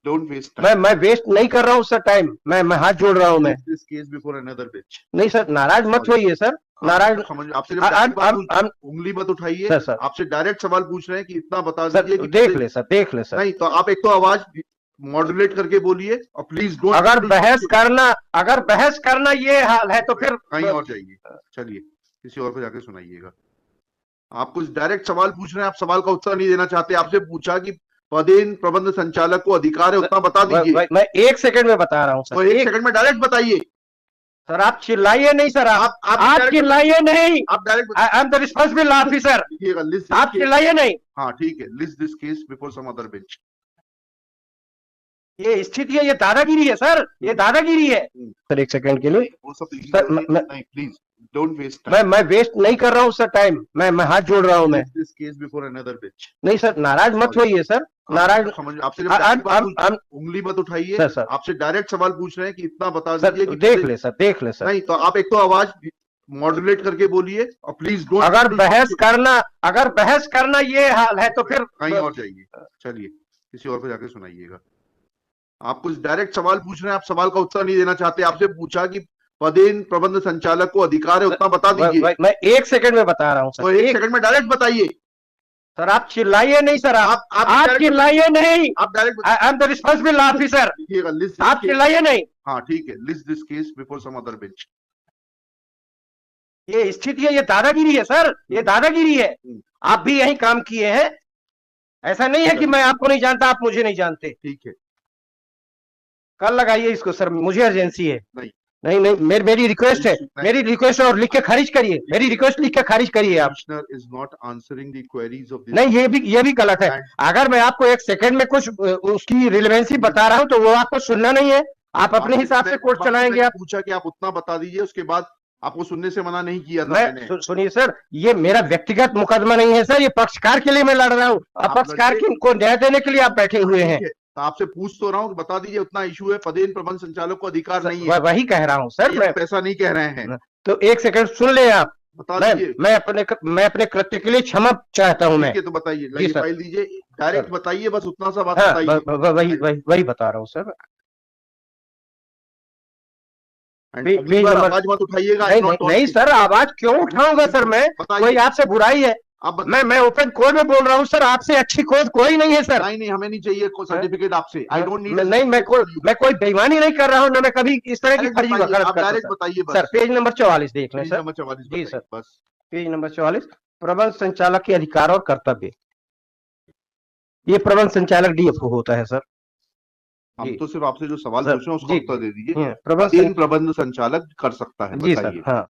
Don't waste मैं waste नहीं कर रहा हूँ सर टाइम। मैं हाथ जोड़ रहा हूँ। मैं this case before another bench. नहीं सर, नाराज मत होइए सर, नाराज। समझ आपसे जब डायरेक्ट बात उंगली मत उठाइए सर सर आपसे डायरेक्ट सवाल पूछ रहे हैं कि इतना बता सर दीजिए कि देख ले सर, देख ले सर। नहीं तो आप एक तो आवाज मॉड्यूलेट करके बोलिए और प्लीज डोंट। अगर बहस करना ये हाल है तो फिर कहीं और जाइए, चलिए किसी और को जाके सुनाइएगा। आप कुछ डायरेक्ट सवाल पूछ रहे हैं, आप सवाल का उत्तर नहीं देना चाहते। आपसे पूछा कि पदेन प्रबंध संचालक को अधिकार है उतना बता दीजिए। मैं 1 सेकंड में बता रहा हूँ सर। तो 1 सेकंड में डायरेक्ट बताइए सर। आप चिल्लाइए नहीं सर, आप चिल्लाइए नहीं। आप direct I am the responsible officer. आप चिल्लाइए नहीं। हाँ ठीक है, list this case before some other bench. ये स्थिति है, ये दादागिरी है सर, ये दादागिरी है सर। 1 सेकंड के लिए वो सब सर, नहीं प्लीज डोंट वेस्ट मैं वेस्ट नहीं कर रहा हूँ सर टाइम। मैं हाथ जोड़ रहा हूँ। मैं this case before another bench. नहीं सर, नाराज मत होइए सर, नाराज। समझ आपसे जब डायरेक्ट बात उंगली मत उठाइए सर सर आपसे डायरेक्ट सवाल पूछ रहे हैं कि इतना बता सर दीजिए कि देख ले सर, देख ले सर। नहीं तो आप एक तो आवाज मॉड्यूलेट करके बोलिए और प्लीज डोंट। अगर बहस करना ये हाल है तो फिर कहीं और जाइए, चलिए किसी और को जाके सुनाइएगा। आप कुछ डायरेक्ट सवाल पूछ रहे हैं, आप सवाल का उत्तर नहीं देना चाहते। आपसे पूछा कि पदेन प्रबंध संचालक को अधिकार है उतना बता दीजिए। मैं 1 सेकंड में बता रहा हूँ सर। तो 1 सेकंड में डायरेक्ट बताइए सर। आप चिल्लाइए नहीं सर, आप चिल्लाइए नहीं। आप direct I am the responsible officer. आप चिल्लाइए नहीं। हाँ ठीक है, list this case before some other bench. ये स्थिति है, ये दादागिरी है सर, ये दादागिरी है। आप भी यही काम किए हैं। ऐसा नहीं है कि मैं आपको नहीं जानता, आप मुझे नहीं जानते। ठीक है, कल लगाइए इसको सर, मुझे अर्जेंसी है। नहीं मेरी रिक्वेस्ट है, मेरी रिक्वेस्ट और लिख के खारिज करिए। मेरी रिक्वेस्ट लिख के खारिज करिए आप। Commissioner is not answering the queries of this. नहीं, ये भी गलत है। अगर मैं आपको 1 सेकंड में कुछ उसकी रिलेवेंसी बता रहा हूं तो वो आपको सुनना नहीं है। आप अपने हिसाब से कोर्ट चलाएंगे। आप पूछा कि आप उतना बता दीजिए, उसके बाद आपको सुनने से मना नहीं किया था मैंने। सुनिए सर, ये मेरा व्यक्तिगत मुकदमा नहीं है सर, ये पक्षकार के लिए मैं लड़ रहा हूँ। पक्षकार को न्याय देने के लिए आप बैठे हुए हैं। तो आपसे पूछ तो रहा हूँ कि बता दीजिए उतना इशू है, पदेन प्रबंध संचालक को अधिकार नहीं है। वही कह रहा हूँ सर, मैं पैसा नहीं कह रहे हैं। तो 1 सेकंड सुन ले आप। बता दीजिए। मैं अपने कृत्य के लिए क्षमा चाहता हूँ। मैं तो बताइए, फाइल दीजिए, डायरेक्ट बताइए, बस उतना सा बात बताइए। वही बता रहा हूँ सर। आवाज मत उठाइएगा। नहीं सर, आवाज क्यों उठाऊंगा सर? मैं कोई आपसे बुराई है? मैं ओपन कोर्ट में बोल रहा हूँ सर, आपसे अच्छी कोर्ट कोई नहीं है सर। नहीं हमें नहीं चाहिए सर्टिफिकेट आपसे। I don't need. नहीं, मैं कोई बेईमानी नहीं कर रहा हूँ ना, मैं कभी इस तरह की फर्जी वकालत करता हूं। बताइए सर पेज नंबर 44 देख लें सर। नंबर 44 जी सर, बस पेज नंबर 44, प्रबंध संचालक के अधिकार और कर्तव्य। ये प्रबंध संचालक डीएफओ होता है सर। हम तो सिर्फ आपसे जो सवाल पूछ रहे हैं उसका उत्तर दे दीजिए। प्रबंध प्रबंध संचालक कर सकता है, जी सर। हाँ,